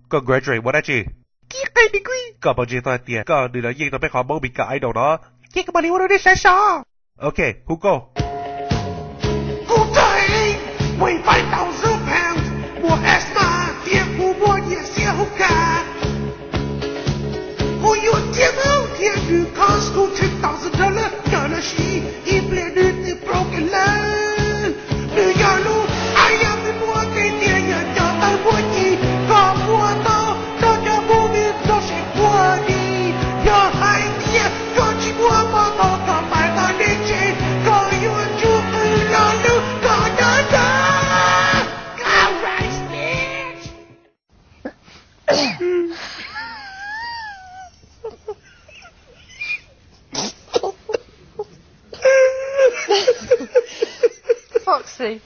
Congratulate một anh chị. Kikai đi quy. Cảm ơn chị tôi tiền. Còn đi là gì tôi biết họ mong bị cả idol đó. Chị có bao nhiêu đi sẽ sao? Okay, who go? Good day. Weigh 5,000 pounds. More asthma. Tiền của mua nhẹ xe hút cả. Who you tiền áo tiền như cost to $10,000. Nhờ là she. He played the broken land. New York lu. I am the mua tiền tiền nhờ nhờ tay mua gì. Có mua to. Cho cho mua biết cho sẽ mua đi. Nhờ hai tiền. Cho chỉ mua mà to cả bài ta đi chơi. Có you chú ư nhờ lu. Có nhờ nhờ. Alright, bitch. Foxy.